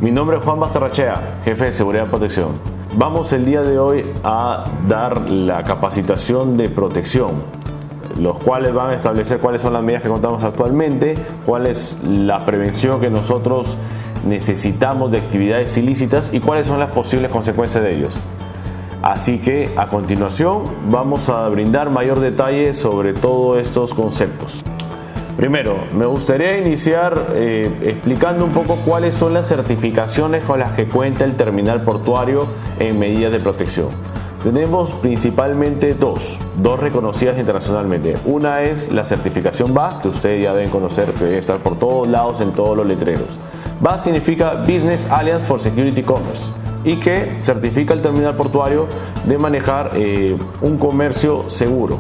Mi nombre es Juan Bastarrachea, jefe de Seguridad y Protección. Vamos el día de hoy a dar la capacitación de protección, los cuales van a establecer cuáles son las medidas que contamos actualmente, cuál es la prevención que nosotros necesitamos de actividades ilícitas y cuáles son las posibles consecuencias de ellos. Así que a continuación vamos a brindar mayor detalle sobre todos estos conceptos. Primero, me gustaría iniciar explicando un poco cuáles son las certificaciones con las que cuenta el terminal portuario en medidas de protección. Tenemos principalmente dos reconocidas internacionalmente. Una es la certificación BA, que ustedes ya deben conocer, que debe estar por todos lados en todos los letreros. BA significa Business Alliance for Security Commerce y que certifica el terminal portuario de manejar un comercio seguro.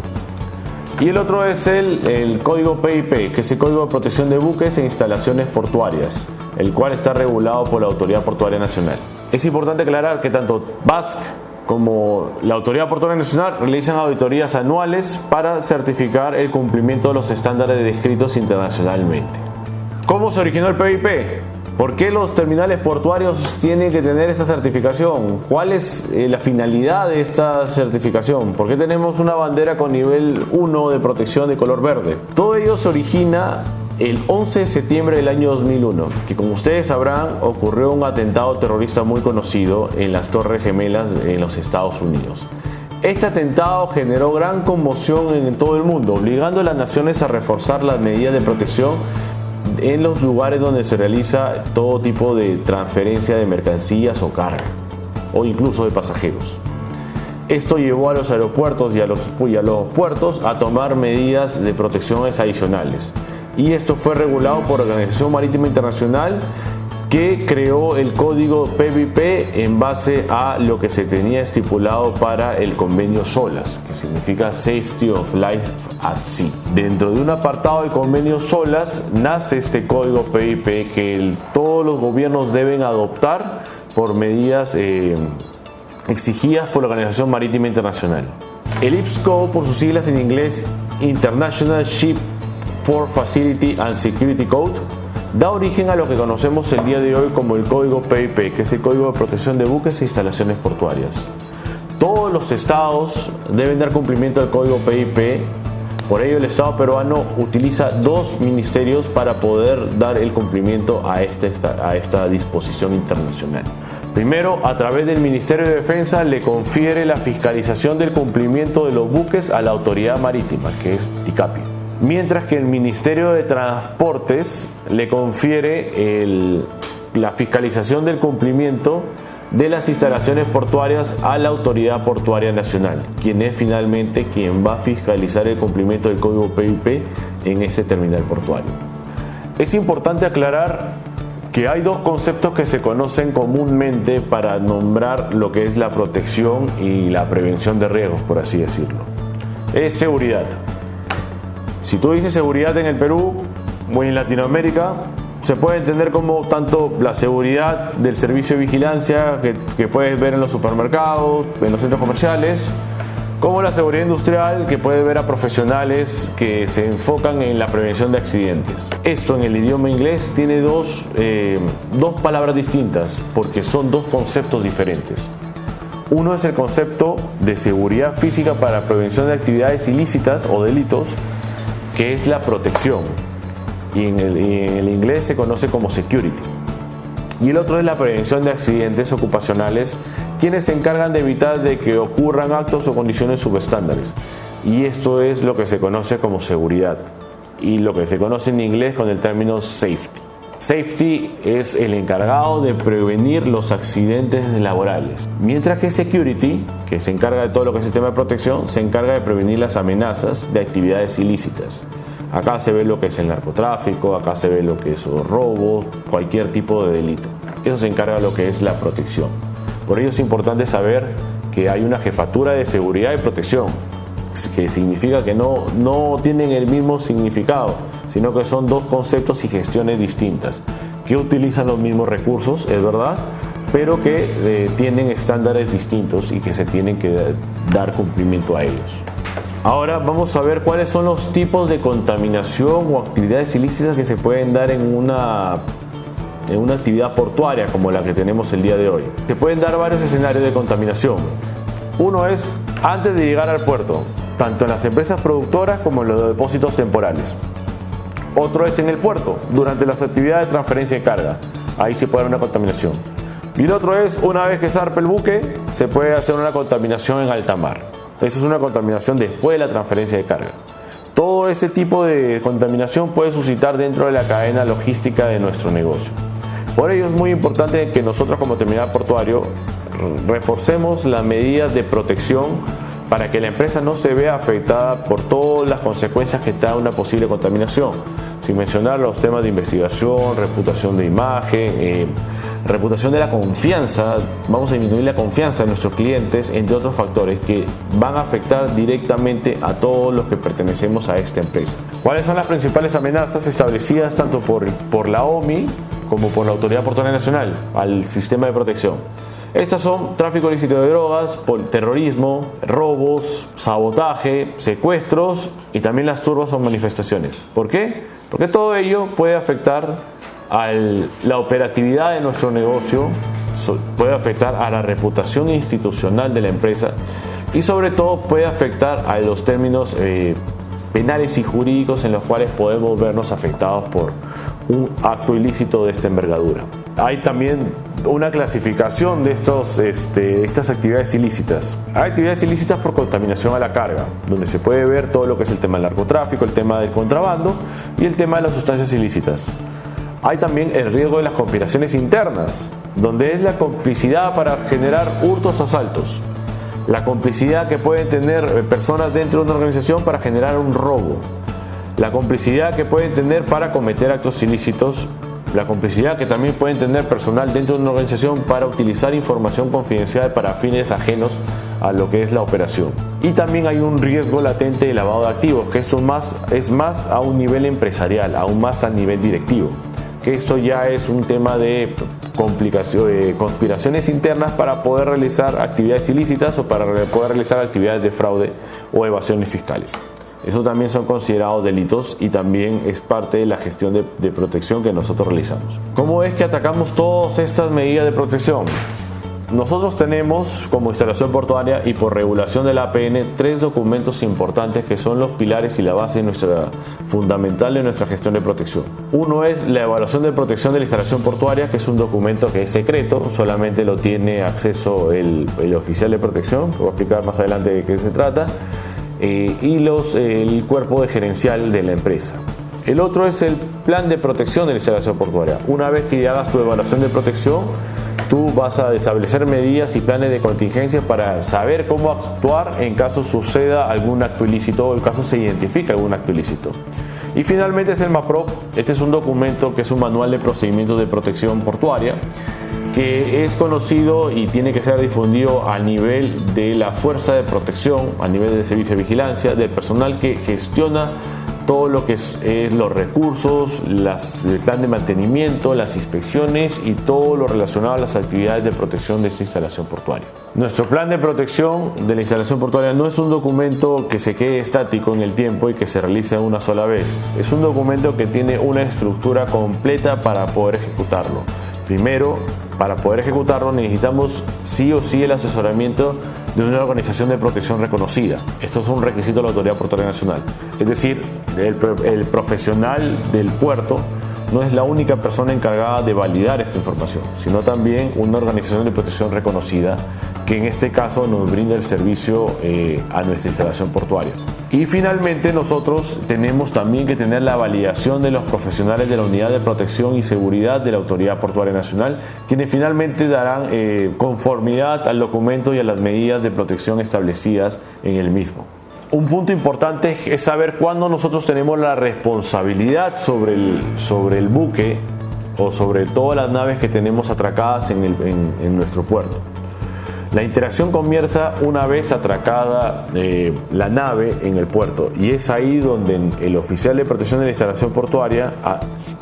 Y el otro es el código PIP, que es el Código de Protección de Buques e Instalaciones Portuarias, el cual está regulado por la Autoridad Portuaria Nacional. Es importante aclarar que tanto BASC como la Autoridad Portuaria Nacional realizan auditorías anuales para certificar el cumplimiento de los estándares descritos internacionalmente. ¿Cómo se originó el PIP? ¿Por qué los terminales portuarios tienen que tener esta certificación? ¿Cuál es la finalidad de esta certificación? ¿Por qué tenemos una bandera con nivel 1 de protección de color verde? Todo ello se origina el 11 de septiembre del año 2001, que como ustedes sabrán ocurrió un atentado terrorista muy conocido en las Torres Gemelas en los Estados Unidos. Este atentado generó gran conmoción en todo el mundo, obligando a las naciones a reforzar las medidas de protección en los lugares donde se realiza todo tipo de transferencia de mercancías o carga, o incluso de pasajeros. Esto llevó a los aeropuertos y a los puertos a tomar medidas de protecciones adicionales. Y esto fue regulado por la Organización Marítima Internacional, que creó el código PIP en base a lo que se tenía estipulado para el convenio SOLAS, que significa Safety of Life at Sea. Dentro de un apartado del convenio SOLAS nace este código PIP que todos los gobiernos deben adoptar por medidas exigidas por la Organización Marítima Internacional. El IPSCO, por sus siglas en inglés, International Ship Port Facility and Security Code, da origen a lo que conocemos el día de hoy como el código PIP, que es el Código de Protección de Buques e Instalaciones Portuarias. Todos los estados deben dar cumplimiento al código PIP, por ello el Estado peruano utiliza dos ministerios para poder dar el cumplimiento a esta disposición internacional. Primero, a través del Ministerio de Defensa le confiere la fiscalización del cumplimiento de los buques a la Autoridad Marítima, que es TICAPI. Mientras que el Ministerio de Transportes le confiere la fiscalización del cumplimiento de las instalaciones portuarias a la Autoridad Portuaria Nacional, quien es finalmente quien va a fiscalizar el cumplimiento del código PIP en este terminal portuario. Es importante aclarar que hay dos conceptos que se conocen comúnmente para nombrar lo que es la protección y la prevención de riesgos, por así decirlo. Es seguridad. Si tú dices seguridad en el Perú o en Latinoamérica, se puede entender como tanto la seguridad del servicio de vigilancia que puedes ver en los supermercados, en los centros comerciales, como la seguridad industrial que puedes ver a profesionales que se enfocan en la prevención de accidentes. Esto en el idioma inglés tiene dos palabras distintas porque son dos conceptos diferentes. Uno es el concepto de seguridad física para prevención de actividades ilícitas o delitos, que es la protección, y en el inglés se conoce como security. Y el otro es la prevención de accidentes ocupacionales, quienes se encargan de evitar de que ocurran actos o condiciones subestándares. Y esto es lo que se conoce como seguridad, y lo que se conoce en inglés con el término safety. Safety es el encargado de prevenir los accidentes laborales, mientras que Security, que se encarga de todo lo que es el tema de protección, se encarga de prevenir las amenazas de actividades ilícitas. Acá se ve lo que es el narcotráfico, acá se ve lo que es robo, cualquier tipo de delito. Eso se encarga de lo que es la protección. Por ello es importante saber que hay una jefatura de seguridad y protección, que significa que no tienen el mismo significado, sino que son dos conceptos y gestiones distintas, que utilizan los mismos recursos, es verdad, pero que tienen estándares distintos y que se tienen que dar cumplimiento a ellos. Ahora vamos a ver cuáles son los tipos de contaminación o actividades ilícitas que se pueden dar en en una actividad portuaria como la que tenemos el día de hoy, se pueden dar varios escenarios de contaminación. Uno es antes de llegar al puerto, tanto en las empresas productoras como en los depósitos temporales. Otro es en el puerto, durante las actividades de transferencia de carga. Ahí se puede haber una contaminación. Y el otro es, una vez que zarpe el buque, se puede hacer una contaminación en alta mar. Eso es una contaminación después de la transferencia de carga. Todo ese tipo de contaminación puede suscitar dentro de la cadena logística de nuestro negocio. Por ello es muy importante que nosotros como terminal portuario reforcemos las medidas de protección para que la empresa no se vea afectada por todas las consecuencias que trae una posible contaminación. Sin mencionar los temas de investigación, reputación de imagen, reputación de la confianza. Vamos a disminuir la confianza de nuestros clientes, entre otros factores que van a afectar directamente a todos los que pertenecemos a esta empresa. ¿Cuáles son las principales amenazas establecidas tanto por la OMI como por la Autoridad Portuaria Nacional al sistema de protección? Estas son tráfico ilícito de drogas, terrorismo, robos, sabotaje, secuestros y también las turbas o manifestaciones. ¿Por qué? Porque todo ello puede afectar a la operatividad de nuestro negocio, puede afectar a la reputación institucional de la empresa y sobre todo puede afectar a los términos penales y jurídicos en los cuales podemos vernos afectados por un acto ilícito de esta envergadura. Hay también una clasificación de estas actividades ilícitas. Hay actividades ilícitas por contaminación a la carga, donde se puede ver todo lo que es el tema del narcotráfico, el tema del contrabando y el tema de las sustancias ilícitas. Hay también el riesgo de las conspiraciones internas, donde es la complicidad para generar hurtos o asaltos. La complicidad que pueden tener personas dentro de una organización para generar un robo. La complicidad que pueden tener para cometer actos ilícitos. La complicidad que también pueden tener personal dentro de una organización para utilizar información confidencial para fines ajenos a lo que es la operación. Y también hay un riesgo latente de lavado de activos, que esto es más a un nivel empresarial, aún más a nivel directivo. Que esto ya es un tema de conspiraciones internas para poder realizar actividades ilícitas o para poder realizar actividades de fraude o evasiones fiscales. Eso también son considerados delitos y también es parte de la gestión de protección que nosotros realizamos. ¿Cómo es que atacamos todas estas medidas de protección? Nosotros tenemos como instalación portuaria y por regulación de la APN 3 documentos importantes que son los pilares y la base fundamental de nuestra gestión de protección. Uno es la evaluación de protección de la instalación portuaria, que es un documento que es secreto, solamente lo tiene acceso el oficial de protección, que voy a explicar más adelante de qué se trata, y el cuerpo de gerencial de la empresa. El otro es el plan de protección de la instalación portuaria. Una vez que hagas tu evaluación de protección, tú vas a establecer medidas y planes de contingencia para saber cómo actuar en caso suceda algún acto ilícito o en caso se identifique algún acto ilícito. Y finalmente es el MAPROP. Este es un documento que es un manual de procedimientos de protección portuaria que es conocido y tiene que ser difundido a nivel de la fuerza de protección, a nivel del servicio de vigilancia, del personal que gestiona todo lo que es los recursos, el plan de mantenimiento, las inspecciones y todo lo relacionado a las actividades de protección de esta instalación portuaria. Nuestro plan de protección de la instalación portuaria no es un documento que se quede estático en el tiempo y que se realice una sola vez. Es un documento que tiene una estructura completa para poder ejecutarlo. Primero, para poder ejecutarlo necesitamos sí o sí el asesoramiento de una organización de protección reconocida. Esto es un requisito de la Autoridad Portuaria Nacional. Es decir, el profesional del puerto no es la única persona encargada de validar esta información, sino también una organización de protección reconocida que en este caso nos brinda el servicio a nuestra instalación portuaria. Y finalmente nosotros tenemos también que tener la validación de los profesionales de la Unidad de Protección y Seguridad de la Autoridad Portuaria Nacional, quienes finalmente darán conformidad al documento y a las medidas de protección establecidas en el mismo. Un punto importante es saber cuándo nosotros tenemos la responsabilidad sobre el buque o sobre todas las naves que tenemos atracadas en nuestro puerto. La interacción comienza una vez atracada la nave en el puerto, y es ahí donde el oficial de protección de la instalación portuaria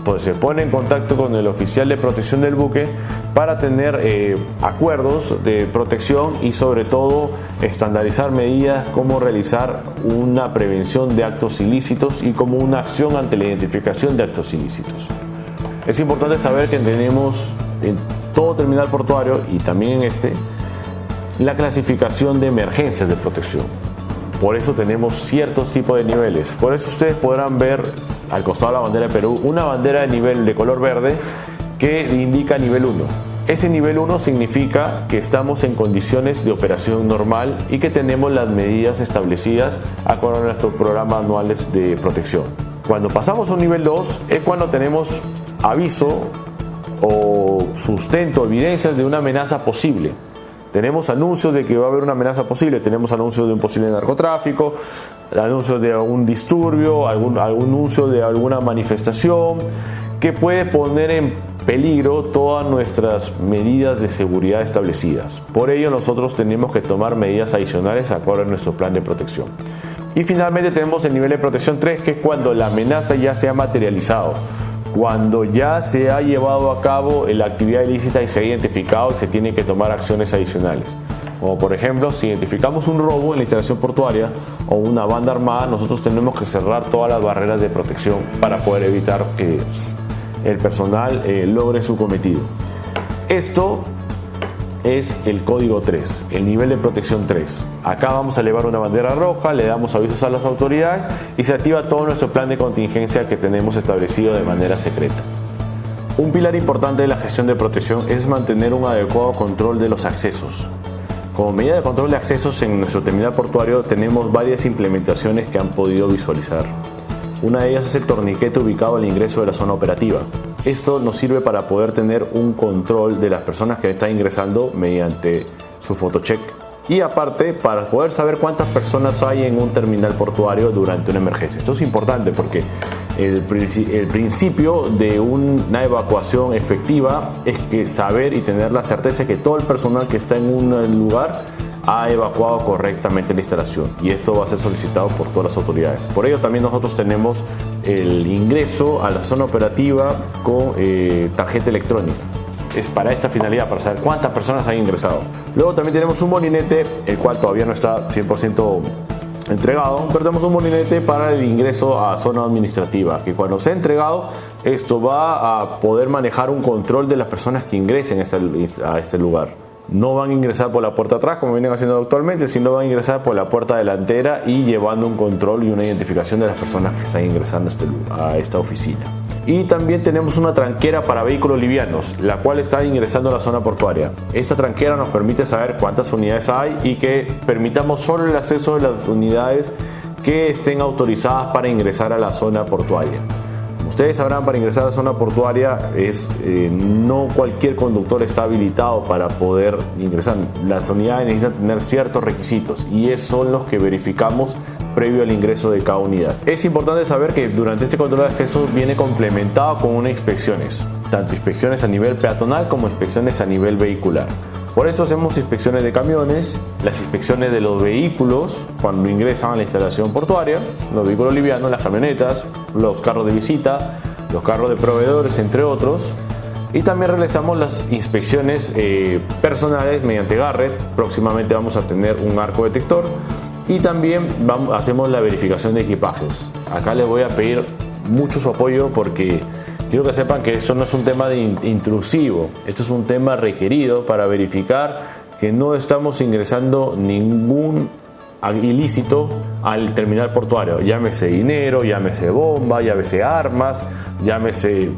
pues se pone en contacto con el oficial de protección del buque para tener acuerdos de protección y sobre todo estandarizar medidas como realizar una prevención de actos ilícitos y como una acción ante la identificación de actos ilícitos. Es importante saber que tenemos en todo terminal portuario y también en la clasificación de emergencias de protección. Por eso tenemos ciertos tipos de niveles. Por eso ustedes podrán ver al costado de la bandera de Perú una bandera de nivel de color verde que indica nivel 1. Ese nivel 1 significa que estamos en condiciones de operación normal y que tenemos las medidas establecidas acorde a nuestros programas anuales de protección. Cuando pasamos a un nivel 2 es cuando tenemos aviso o sustento, evidencias de una amenaza posible. Tenemos anuncios de que va a haber una amenaza posible, tenemos anuncios de un posible narcotráfico, anuncios de algún disturbio, algún anuncio de alguna manifestación que puede poner en peligro todas nuestras medidas de seguridad establecidas. Por ello nosotros tenemos que tomar medidas adicionales acorde a nuestro plan de protección. Y finalmente tenemos el nivel de protección 3, que es cuando la amenaza ya se ha materializado, cuando ya se ha llevado a cabo la actividad ilícita y se ha identificado y se tienen que tomar acciones adicionales. Como por ejemplo, si identificamos un robo en la instalación portuaria o una banda armada, nosotros tenemos que cerrar todas las barreras de protección para poder evitar que el personal logre su cometido. Esto es el código 3, el nivel de protección 3. Acá vamos a elevar una bandera roja, le damos avisos a las autoridades y se activa todo nuestro plan de contingencia que tenemos establecido de manera secreta. Un pilar importante de la gestión de protección es mantener un adecuado control de los accesos. Como medida de control de accesos en nuestro terminal portuario tenemos varias implementaciones que han podido visualizar. Una de ellas es el torniquete ubicado al ingreso de la zona operativa. Esto nos sirve para poder tener un control de las personas que están ingresando mediante su photocheck. Y aparte, para poder saber cuántas personas hay en un terminal portuario durante una emergencia. Esto es importante porque el principio de una evacuación efectiva es que saber y tener la certeza que todo el personal que está en un lugar ha evacuado correctamente la instalación, y esto va a ser solicitado por todas las autoridades. Por ello también nosotros tenemos el ingreso a la zona operativa con tarjeta electrónica. Es para esta finalidad, para saber cuántas personas han ingresado. Luego también tenemos un molinete, el cual todavía no está 100% entregado, pero tenemos un molinete para el ingreso a zona administrativa, que cuando sea entregado, esto va a poder manejar un control de las personas que ingresen a este lugar. No van a ingresar por la puerta atrás como vienen haciendo actualmente, sino van a ingresar por la puerta delantera y llevando un control y una identificación de las personas que están ingresando a esta oficina. Y también tenemos una tranquera para vehículos livianos, la cual está ingresando a la zona portuaria. Esta tranquera nos permite saber cuántas unidades hay y que permitamos solo el acceso de las unidades que estén autorizadas para ingresar a la zona portuaria. Ustedes sabrán, para ingresar a la zona portuaria no cualquier conductor está habilitado para poder ingresar. Las unidades necesitan tener ciertos requisitos y esos son los que verificamos previo al ingreso de cada unidad. Es importante saber que durante este control de acceso viene complementado con unas inspecciones, tanto inspecciones a nivel peatonal como inspecciones a nivel vehicular. Por eso hacemos inspecciones de camiones, las inspecciones de los vehículos cuando ingresan a la instalación portuaria, los vehículos livianos, las camionetas, los carros de visita, los carros de proveedores, entre otros. Y también realizamos las inspecciones personales mediante Garrett. Próximamente vamos a tener un arco detector. Y también hacemos la verificación de equipajes. Acá les voy a pedir mucho su apoyo porque quiero que sepan que esto no es un tema intrusivo, esto es un tema requerido para verificar que no estamos ingresando ningún ilícito al terminal portuario, llámese dinero, llámese bomba, llámese armas, llámese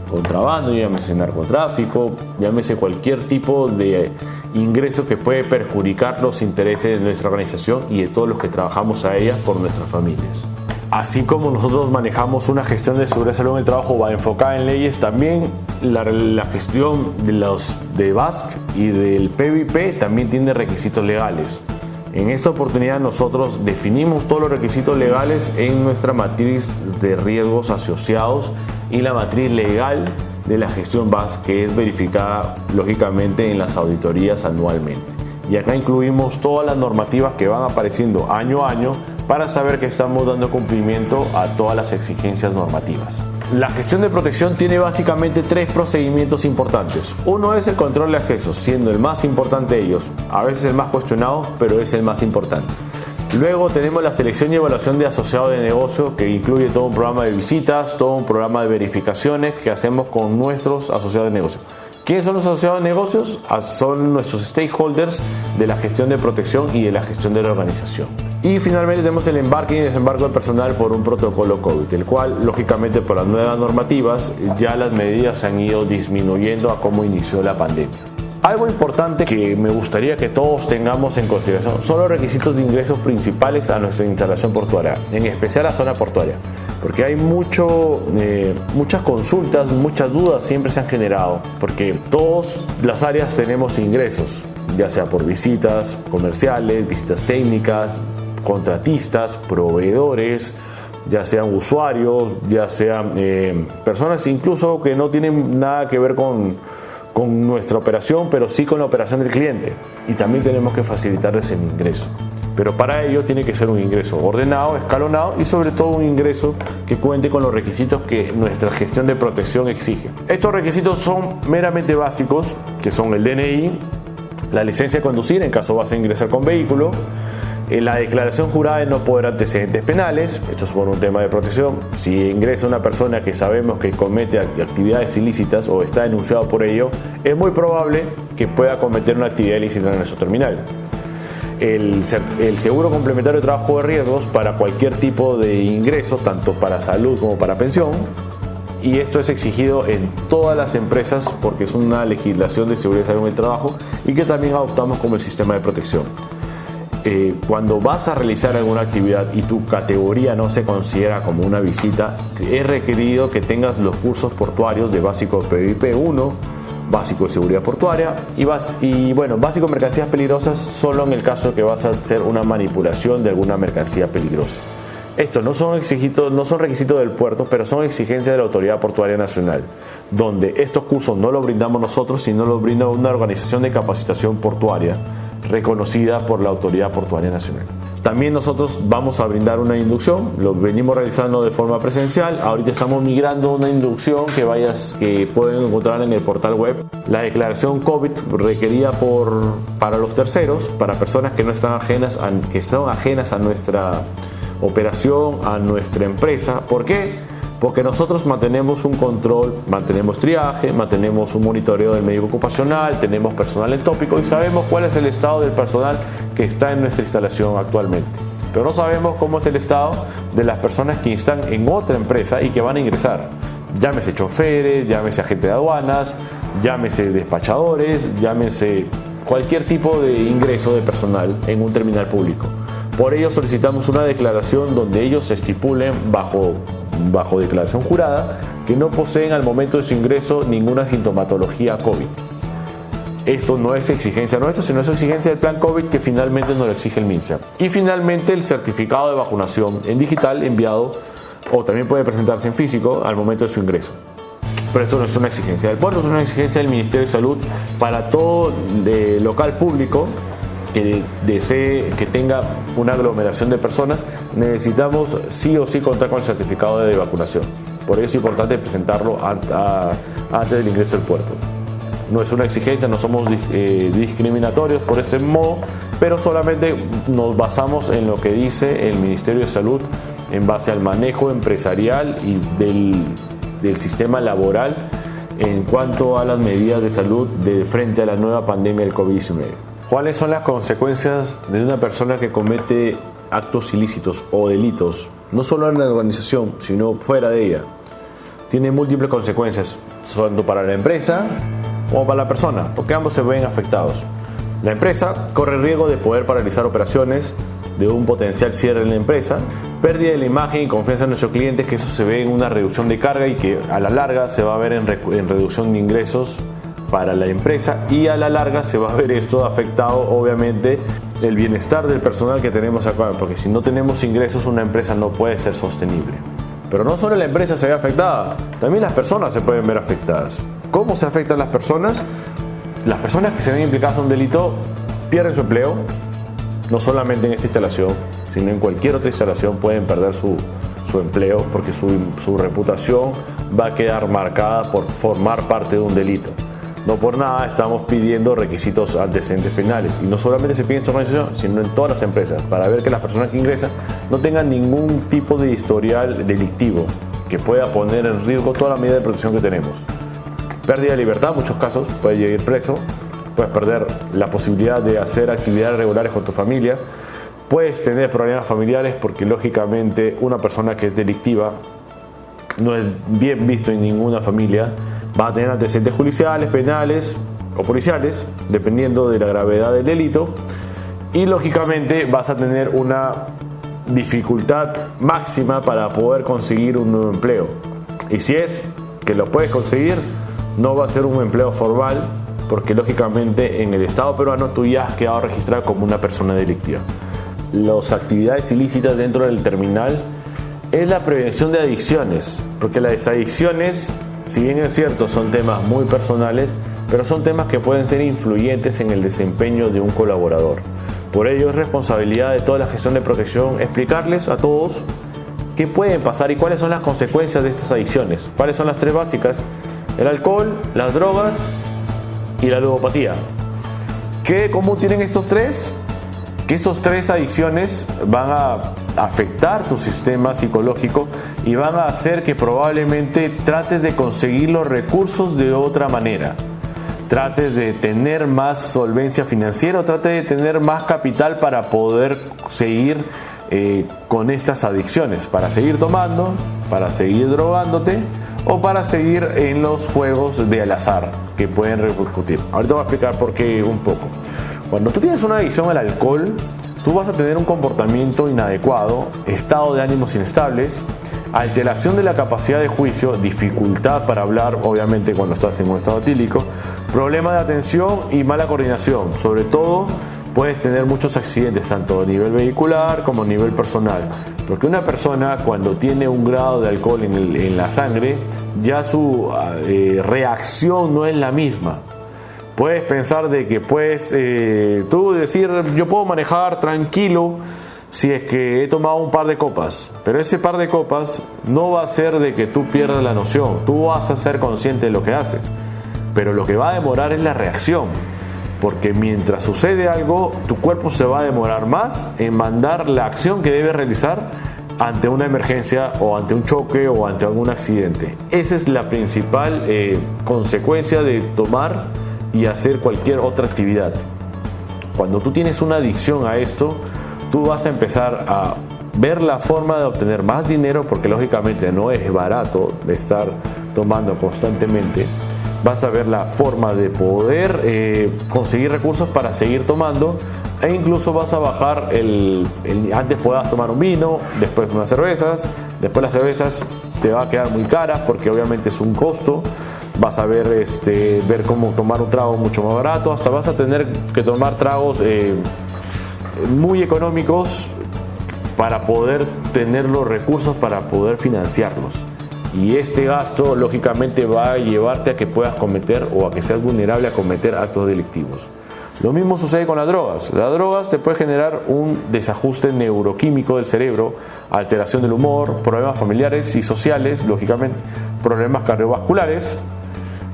contrabando, llámese narcotráfico, llámese cualquier tipo de ingreso que puede perjudicar los intereses de nuestra organización y de todos los que trabajamos a ella por nuestras familias. Así como nosotros manejamos una gestión de seguridad y salud en el trabajo va enfocada en leyes, también la gestión de BASC y del PVP también tiene requisitos legales. En esta oportunidad nosotros definimos todos los requisitos legales en nuestra matriz de riesgos asociados y la matriz legal de la gestión BASC, que es verificada lógicamente en las auditorías anualmente. Y acá incluimos todas las normativas que van apareciendo año a año para saber que estamos dando cumplimiento a todas las exigencias normativas. La gestión de protección tiene básicamente tres procedimientos importantes. Uno es el control de accesos, siendo el más importante de ellos. A veces el más cuestionado, pero es el más importante. Luego tenemos la selección y evaluación de asociados de negocio, que incluye todo un programa de visitas, todo un programa de verificaciones que hacemos con nuestros asociados de negocio. ¿Quiénes son los asociados de negocios? Son nuestros stakeholders de la gestión de protección y de la gestión de la organización. Y finalmente tenemos el embarque y desembarco del personal por un protocolo COVID, el cual, lógicamente, por las nuevas normativas, ya las medidas han ido disminuyendo a cómo inició la pandemia. Algo importante que me gustaría que todos tengamos en consideración son los requisitos de ingresos principales a nuestra instalación portuaria, en especial a la zona portuaria, porque hay muchas consultas, muchas dudas siempre se han generado, porque todas las áreas tenemos ingresos, ya sea por visitas comerciales, visitas técnicas, contratistas, proveedores, ya sean usuarios, ya sean personas incluso que no tienen nada que ver con nuestra operación, pero sí con la operación del cliente, y también tenemos que facilitarles el ingreso. Pero para ello tiene que ser un ingreso ordenado, escalonado y sobre todo un ingreso que cuente con los requisitos que nuestra gestión de protección exige. Estos requisitos son meramente básicos, que son el DNI, la licencia de conducir en caso vas a ingresar con vehículo, la declaración jurada de no poder antecedentes penales, esto es por un tema de protección. Si ingresa una persona que sabemos que comete actividades ilícitas o está denunciado por ello, es muy probable que pueda cometer una actividad ilícita en nuestro terminal. El seguro complementario de trabajo de riesgos para cualquier tipo de ingreso, tanto para salud como para pensión, y esto es exigido en todas las empresas porque es una legislación de seguridad y salud en el trabajo y que también adoptamos como el sistema de protección. Cuando vas a realizar alguna actividad y tu categoría no se considera como una visita, es requerido que tengas los cursos portuarios de básico PVP 1, básico de seguridad portuaria y básico de mercancías peligrosas solo en el caso de que vas a hacer una manipulación de alguna mercancía peligrosa. Estos no son requisitos del puerto, pero son exigencias de la Autoridad Portuaria Nacional, donde estos cursos no los brindamos nosotros, sino los brinda una organización de capacitación portuaria reconocida por la Autoridad Portuaria Nacional. También nosotros vamos a brindar una inducción, lo venimos realizando de forma presencial, ahorita estamos migrando una inducción que pueden encontrar en el portal web. La declaración COVID requerida para los terceros, para personas que no están ajenas a nuestra operación, a nuestra empresa. ¿Por qué? Porque nosotros mantenemos un control, mantenemos triaje, mantenemos un monitoreo del médico ocupacional, tenemos personal en tópico y sabemos cuál es el estado del personal que está en nuestra instalación actualmente. Pero no sabemos cómo es el estado de las personas que están en otra empresa y que van a ingresar. Llámese choferes, llámese agente de aduanas, llámese despachadores, llámese cualquier tipo de ingreso de personal en un terminal público. Por ello solicitamos una declaración donde ellos estipulen bajo declaración jurada que no poseen al momento de su ingreso ninguna sintomatología COVID. Esto no es exigencia nuestra, sino es exigencia del plan COVID que finalmente nos lo exige el MINSA. Y finalmente el certificado de vacunación en digital enviado o también puede presentarse en físico al momento de su ingreso. Pero esto no es una exigencia del puerto, es una exigencia del Ministerio de Salud para todo local público que desee que tenga una aglomeración de personas. Necesitamos sí o sí contar con el certificado de vacunación. Por ello es importante presentarlo antes del ingreso al puerto. No es una exigencia, no somos discriminatorios por este modo, pero solamente nos basamos en lo que dice el Ministerio de Salud en base al manejo empresarial y del sistema laboral en cuanto a las medidas de salud de frente a la nueva pandemia del COVID-19. ¿Cuáles son las consecuencias de una persona que comete actos ilícitos o delitos, no solo en la organización, sino fuera de ella? Tiene múltiples consecuencias, tanto para la empresa como para la persona, porque ambos se ven afectados. La empresa corre el riesgo de poder paralizar operaciones, de un potencial cierre en la empresa, pérdida de la imagen y confianza en nuestros clientes, que eso se ve en una reducción de carga y que a la larga se va a ver en reducción de ingresos para la empresa, y a la larga se va a ver esto afectado obviamente el bienestar del personal que tenemos acá, porque si no tenemos ingresos una empresa no puede ser sostenible. Pero no solo la empresa se ve afectada, también las personas se pueden ver afectadas. ¿Cómo se afectan las personas? Las personas que se ven implicadas en un delito pierden su empleo, no solamente en esta instalación, sino en cualquier otra instalación pueden perder su empleo, porque su reputación va a quedar marcada por formar parte de un delito. No por nada estamos pidiendo requisitos antecedentes penales, y no solamente se pide en esta organización, sino en todas las empresas, para ver que las personas que ingresan no tengan ningún tipo de historial delictivo que pueda poner en riesgo toda la medida de protección que tenemos. Pérdida de libertad, en muchos casos, puedes ir preso, puedes perder la posibilidad de hacer actividades regulares con tu familia, puedes tener problemas familiares porque lógicamente una persona que es delictiva no es bien visto en ninguna familia, va a tener antecedentes judiciales, penales o policiales, dependiendo de la gravedad del delito, y lógicamente vas a tener una dificultad máxima para poder conseguir un nuevo empleo. Y si es que lo puedes conseguir, no va a ser un empleo formal, porque lógicamente en el Estado peruano tú ya has quedado registrado como una persona delictiva. Las actividades ilícitas dentro del terminal es la prevención de adicciones, porque las adicciones, si bien es cierto, son temas muy personales, pero son temas que pueden ser influyentes en el desempeño de un colaborador. Por ello es responsabilidad de toda la gestión de protección explicarles a todos qué pueden pasar y cuáles son las consecuencias de estas adicciones. ¿Cuáles son las tres básicas? El alcohol, las drogas y la ludopatía. ¿Qué común tienen estos tres? Que estos tres adicciones van a afectar tu sistema psicológico y van a hacer que probablemente trates de conseguir los recursos de otra manera. Trates de tener más solvencia financiera, o trates de tener más capital para poder seguir con estas adicciones, para seguir tomando, para seguir drogándote o para seguir en los juegos de al azar que pueden repercutir. Ahorita voy a explicar por qué un poco. Cuando tú tienes una adicción al alcohol, tú vas a tener un comportamiento inadecuado, estado de ánimos inestables, alteración de la capacidad de juicio, dificultad para hablar, obviamente cuando estás en un estado etílico, problema de atención y mala coordinación. Sobre todo, puedes tener muchos accidentes, tanto a nivel vehicular como a nivel personal. Porque una persona, cuando tiene un grado de alcohol en la sangre, ya su reacción no es la misma. Puedes pensar de que puedes tú decir, yo puedo manejar tranquilo si es que he tomado un par de copas, pero ese par de copas no va a hacer de que tú pierdas la noción. Tú vas a ser consciente de lo que haces, pero lo que va a demorar es la reacción, porque mientras sucede algo, tu cuerpo se va a demorar más en mandar la acción que debe realizar ante una emergencia o ante un choque o ante algún accidente. Esa es la principal consecuencia de tomar y hacer cualquier otra actividad. Cuando tú tienes una adicción a esto, tú vas a empezar a ver la forma de obtener más dinero, porque lógicamente no es barato de estar tomando constantemente. Vas a ver la forma de poder conseguir recursos para seguir tomando, e incluso vas a bajar antes podías tomar un vino, después unas cervezas, después las cervezas te va a quedar muy caras porque obviamente es un costo. Vas a ver cómo tomar un trago mucho más barato, hasta vas a tener que tomar tragos muy económicos para poder tener los recursos para poder financiarlos. Y este gasto lógicamente va a llevarte a que puedas cometer o a que seas vulnerable a cometer actos delictivos. Lo mismo sucede con las drogas. Las drogas te pueden generar un desajuste neuroquímico del cerebro, alteración del humor, problemas familiares y sociales, lógicamente, problemas cardiovasculares,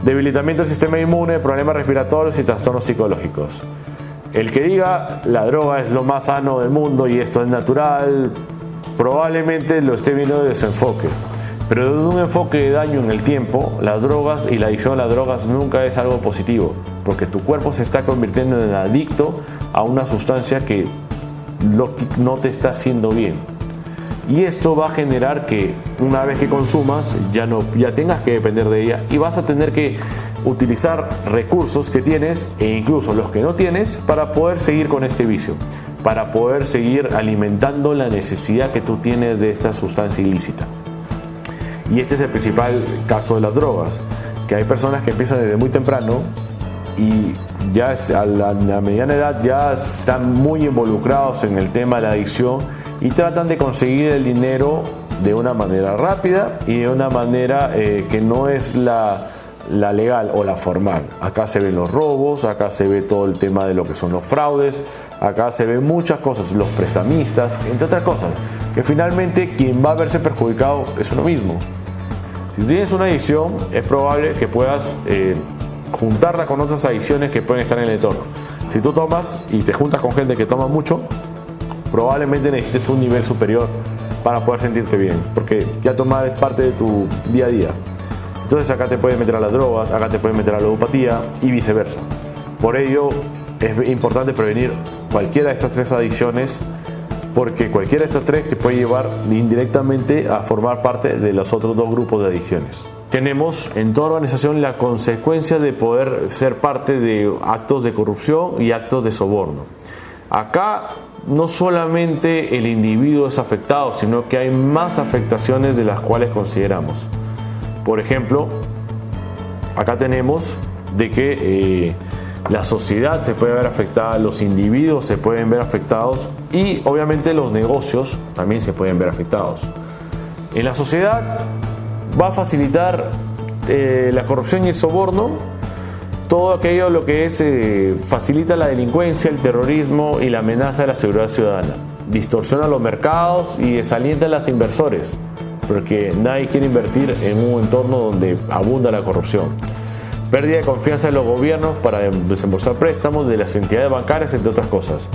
debilitamiento del sistema inmune, problemas respiratorios y trastornos psicológicos. El que diga la droga es lo más sano del mundo y esto es natural, probablemente lo esté viendo desde su enfoque. Pero desde un enfoque de daño en el tiempo, las drogas y la adicción a las drogas nunca es algo positivo, porque tu cuerpo se está convirtiendo en adicto a una sustancia que no te está haciendo bien. Y esto va a generar que una vez que consumas ya tengas que depender de ella y vas a tener que utilizar recursos que tienes e incluso los que no tienes para poder seguir con este vicio, para poder seguir alimentando la necesidad que tú tienes de esta sustancia ilícita. Y este es el principal caso de las drogas, que hay personas que empiezan desde muy temprano y ya a la mediana edad ya están muy involucrados en el tema de la adicción y tratan de conseguir el dinero de una manera rápida y de una manera que no es la legal o la formal. Acá se ven los robos, acá se ve todo el tema de lo que son los fraudes, acá se ven muchas cosas, los prestamistas, entre otras cosas, que finalmente quien va a verse perjudicado es uno mismo. Si tienes una adicción, es probable que puedas juntarla con otras adicciones que pueden estar en el entorno. Si tú tomas y te juntas con gente que toma mucho, probablemente necesites un nivel superior para poder sentirte bien, porque ya tomar es parte de tu día a día. Entonces acá te puedes meter a las drogas, acá te puedes meter a la ludopatía y viceversa. Por ello es importante prevenir cualquiera de estas tres adicciones, porque cualquiera de estas tres te puede llevar indirectamente a formar parte de los otros dos grupos de adicciones. Tenemos en toda organización la consecuencia de poder ser parte de actos de corrupción y actos de soborno. Acá no solamente el individuo es afectado, sino que hay más afectaciones de las cuales consideramos. Por ejemplo, acá tenemos de que la sociedad se puede ver afectada, los individuos se pueden ver afectados y obviamente los negocios también se pueden ver afectados. En la sociedad va a facilitar la corrupción y el soborno, todo aquello lo que es facilita la delincuencia, el terrorismo y la amenaza de la seguridad ciudadana. Distorsiona los mercados y desalienta a los inversores, porque nadie quiere invertir en un entorno donde abunda la corrupción. Pérdida de confianza de los gobiernos para desembolsar préstamos, de las entidades bancarias, entre otras cosas.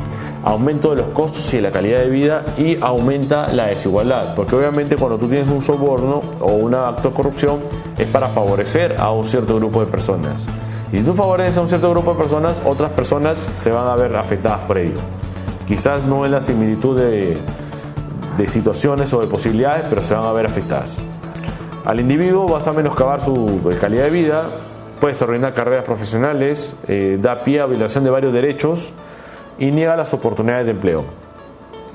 Aumento de los costos y de la calidad de vida y aumenta la desigualdad, porque obviamente cuando tú tienes un soborno o un acto de corrupción es para favorecer a un cierto grupo de personas. Y si tú favoreces a un cierto grupo de personas, otras personas se van a ver afectadas por ello. Quizás no es la similitud de situaciones o de posibilidades, pero se van a ver afectadas. Al individuo vas a menoscabar su calidad de vida, puedes arruinar carreras profesionales, da pie a violación de varios derechos y niega las oportunidades de empleo.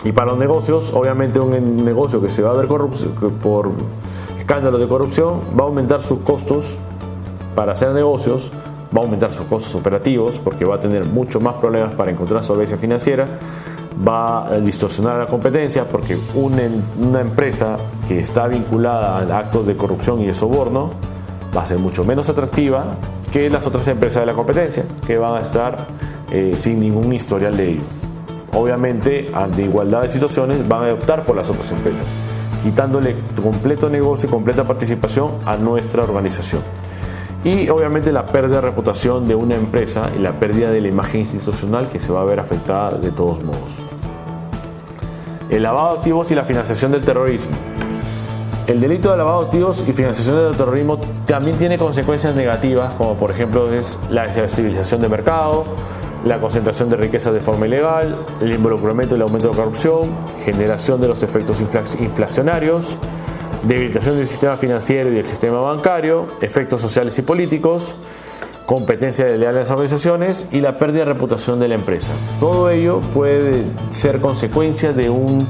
Y para los negocios, obviamente un negocio que se va a ver por escándalos de corrupción va a aumentar sus costos para hacer negocios, va a aumentar sus costos operativos porque va a tener mucho más problemas para encontrar solvencia financiera, va a distorsionar la competencia porque una empresa que está vinculada a actos de corrupción y de soborno va a ser mucho menos atractiva que las otras empresas de la competencia, que van a estar sin ningún historial de ello. Obviamente, ante igualdad de situaciones, van a optar por las otras empresas, quitándole completo negocio y completa participación a nuestra organización. Y obviamente la pérdida de reputación de una empresa y la pérdida de la imagen institucional que se va a ver afectada de todos modos. El lavado de activos y la financiación del terrorismo. El delito de lavado de activos y financiación del terrorismo también tiene consecuencias negativas, como por ejemplo es la desestabilización de mercado, la concentración de riquezas de forma ilegal, el involucramiento y el aumento de la corrupción, generación de los efectos inflacionarios, debilitación del sistema financiero y del sistema bancario, efectos sociales y políticos, competencia desleal de las organizaciones y la pérdida de reputación de la empresa. Todo ello puede ser consecuencia de un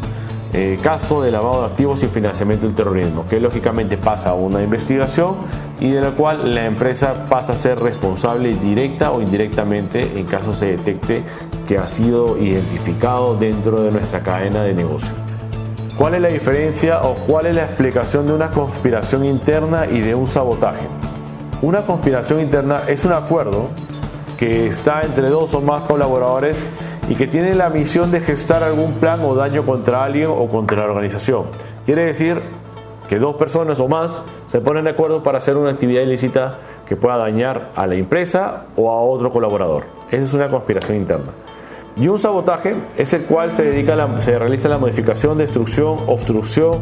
caso de lavado de activos y financiamiento del terrorismo, que lógicamente pasa a una investigación y de la cual la empresa pasa a ser responsable directa o indirectamente en caso se detecte que ha sido identificado dentro de nuestra cadena de negocio. ¿Cuál es la diferencia o cuál es la explicación de una conspiración interna y de un sabotaje? Una conspiración interna es un acuerdo que está entre dos o más colaboradores y que tiene la misión de gestar algún plan o daño contra alguien o contra la organización. Quiere decir que dos personas o más se ponen de acuerdo para hacer una actividad ilícita que pueda dañar a la empresa o a otro colaborador. Esa es una conspiración interna. Y un sabotaje es el cual se realiza la modificación, destrucción, obstrucción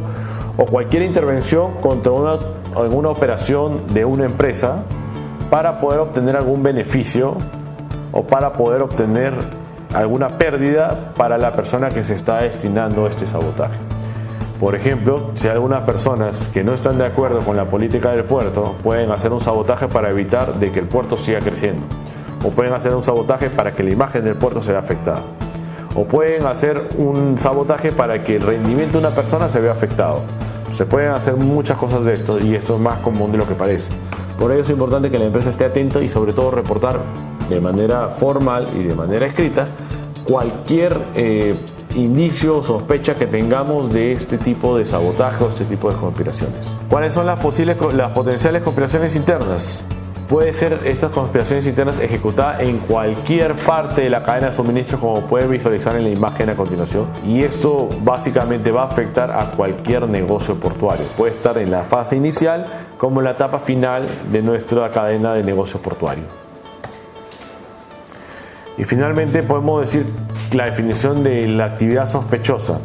o cualquier intervención contra alguna operación de una empresa para poder obtener algún beneficio o para poder obtener alguna pérdida para la persona que se está destinando a este sabotaje. Por ejemplo, si algunas personas que no están de acuerdo con la política del puerto pueden hacer un sabotaje para evitar de que el puerto siga creciendo, o pueden hacer un sabotaje para que la imagen del puerto se vea afectada, o pueden hacer un sabotaje para que el rendimiento de una persona se vea afectado. Se pueden hacer muchas cosas de esto y esto es más común de lo que parece. Por ello es importante que la empresa esté atenta y sobre todo reportar de manera formal y de manera escrita cualquier indicio o sospecha que tengamos de este tipo de sabotaje o este tipo de conspiraciones. ¿Cuáles son las potenciales conspiraciones internas? Puede ser estas conspiraciones internas ejecutadas en cualquier parte de la cadena de suministro, como pueden visualizar en la imagen a continuación, y esto básicamente va a afectar a cualquier negocio portuario. Puede estar en la fase inicial como en la etapa final de nuestra cadena de negocio portuario. Y finalmente podemos decir la definición de la actividad sospechosa.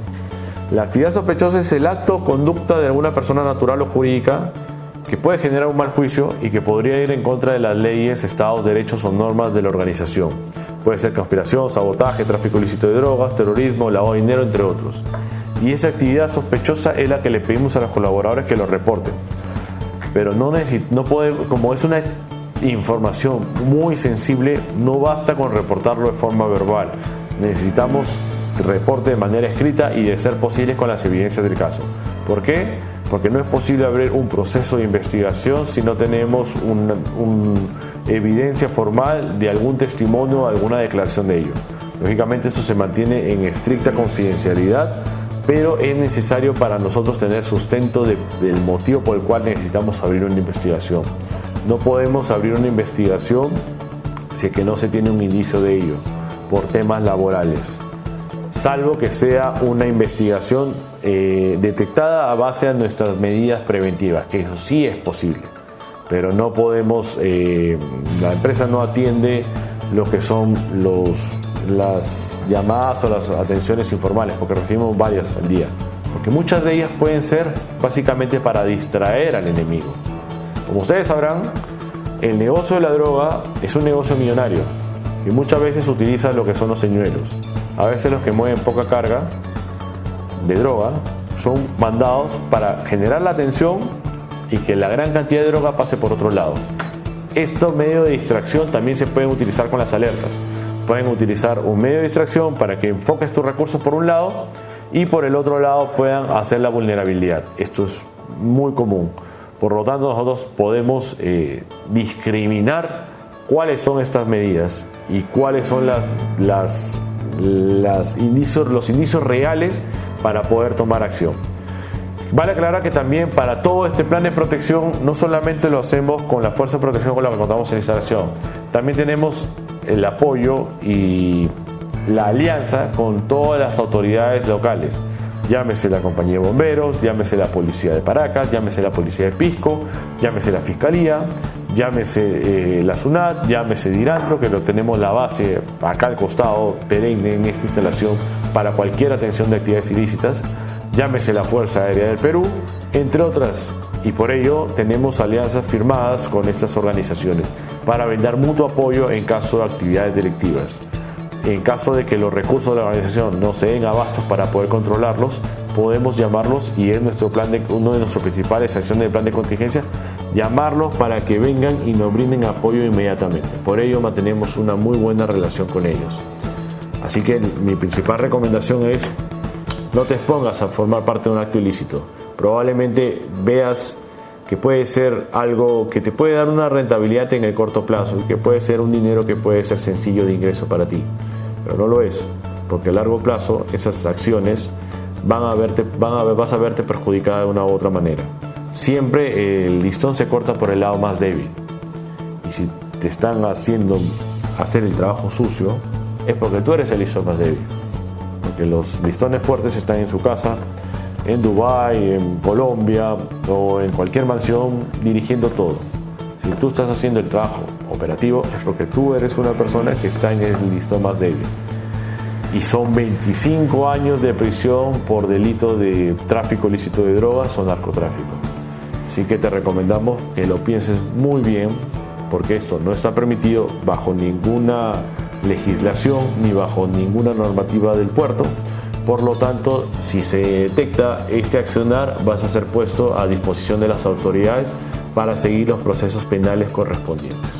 La actividad sospechosa es el acto o conducta de alguna persona natural o jurídica que puede generar un mal juicio y que podría ir en contra de las leyes, estados, derechos o normas de la organización. Puede ser conspiración, sabotaje, tráfico ilícito de drogas, terrorismo, lavado de dinero, entre otros. Y esa actividad sospechosa es la que le pedimos a los colaboradores que lo reporten. Pero no puede, como es una información muy sensible, no basta con reportarlo de forma verbal. Necesitamos reporte de manera escrita y de ser posible con las evidencias del caso. ¿Por qué? Porque no es posible abrir un proceso de investigación si no tenemos una evidencia formal de algún testimonio o alguna declaración de ello. Lógicamente esto se mantiene en estricta confidencialidad, pero es necesario para nosotros tener sustento del motivo por el cual necesitamos abrir una investigación. No podemos abrir una investigación si es que no se tiene un indicio de ello por temas laborales, salvo que sea una investigación detectada a base de nuestras medidas preventivas, que eso sí es posible, pero no podemos, la empresa no atiende lo que son las llamadas o las atenciones informales, porque recibimos varias al día, porque muchas de ellas pueden ser básicamente para distraer al enemigo. Como ustedes sabrán, el negocio de la droga es un negocio millonario que muchas veces utiliza lo que son los señuelos. A veces los que mueven poca carga de droga son mandados para generar la atención y que la gran cantidad de droga pase por otro lado. Estos medios de distracción también se pueden utilizar con las alertas. Pueden utilizar un medio de distracción para que enfoques tus recursos por un lado y por el otro lado puedan hacer la vulnerabilidad. Esto es muy común. Por lo tanto, nosotros podemos discriminar cuáles son estas medidas y cuáles son los indicios reales para poder tomar acción. Vale aclarar que también para todo este plan de protección no solamente lo hacemos con la fuerza de protección con la que contamos en instalación, también tenemos el apoyo y la alianza con todas las autoridades locales. Llámese la compañía de bomberos, llámese la policía de Paracas, llámese la policía de Pisco, llámese la fiscalía, llámese la SUNAT, llámese Dirandro, que lo tenemos la base acá al costado perenne en esta instalación para cualquier atención de actividades ilícitas, llámese la Fuerza Aérea del Perú, entre otras. Y por ello tenemos alianzas firmadas con estas organizaciones para brindar mutuo apoyo en caso de actividades delictivas. En caso de que los recursos de la organización no se den abastos para poder controlarlos, podemos llamarlos, y es uno de nuestros principales acciones del plan de contingencia, llamarlos para que vengan y nos brinden apoyo inmediatamente. Por ello mantenemos una muy buena relación con ellos. Así que mi principal recomendación es: no te expongas a formar parte de un acto ilícito. Probablemente veas que puede ser algo que te puede dar una rentabilidad en el corto plazo y que puede ser un dinero que puede ser sencillo de ingreso para ti, pero no lo es, porque a largo plazo esas acciones vas a verte perjudicada de una u otra manera. Siempre el listón se corta por el lado más débil, y si te están haciendo hacer el trabajo sucio es porque tú eres el listón más débil, porque los listones fuertes están en su casa, en Dubái, en Colombia o en cualquier mansión dirigiendo todo. Si tú estás haciendo el trabajo operativo es porque tú eres una persona que está en el listón más débil. Y son 25 años de prisión por delito de tráfico ilícito de drogas o narcotráfico. Así que te recomendamos que lo pienses muy bien, porque esto no está permitido bajo ninguna legislación ni bajo ninguna normativa del puerto. Por lo tanto, si se detecta este accionar, vas a ser puesto a disposición de las autoridades para seguir los procesos penales correspondientes.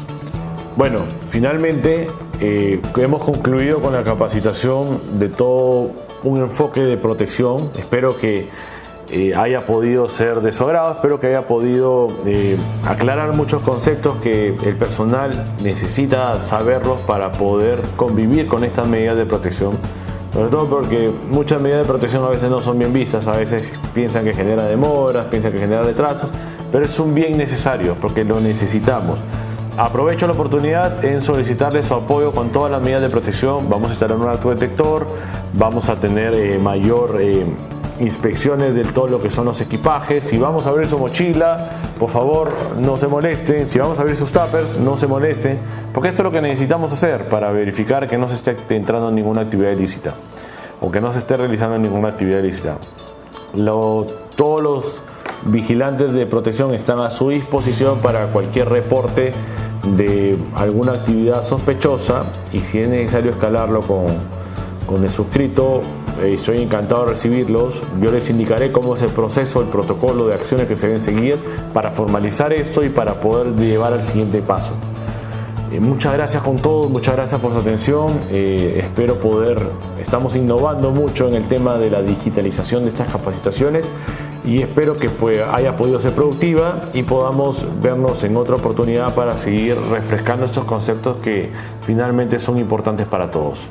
Bueno, finalmente hemos concluido con la capacitación de todo un enfoque de protección. Espero que haya podido ser de su agrado, espero que haya podido aclarar muchos conceptos que el personal necesita saberlos para poder convivir con estas medidas de protección. Sobre todo porque muchas medidas de protección a veces no son bien vistas, a veces piensan que genera demoras, piensan que genera retrasos, pero es un bien necesario porque lo necesitamos. Aprovecho la oportunidad en solicitarles su apoyo con todas las medidas de protección. Vamos a instalar un autodetector, vamos a tener mayor inspecciones de todo lo que son los equipajes. Si vamos a abrir su mochila, por favor no se molesten. Si vamos a abrir sus tuppers, no se molesten, porque esto es lo que necesitamos hacer para verificar que no se esté entrando en ninguna actividad ilícita o que no se esté realizando ninguna actividad ilícita. Todos los vigilantes de protección están a su disposición para cualquier reporte de alguna actividad sospechosa, y si es necesario escalarlo con el suscrito, estoy encantado de recibirlos. Yo les indicaré cómo es el proceso, el protocolo de acciones que se deben seguir para formalizar esto y para poder llevar al siguiente paso. Muchas gracias con todos, muchas gracias por su atención. Estamos innovando mucho en el tema de la digitalización de estas capacitaciones, y espero que haya podido ser productiva y podamos vernos en otra oportunidad para seguir refrescando estos conceptos que finalmente son importantes para todos.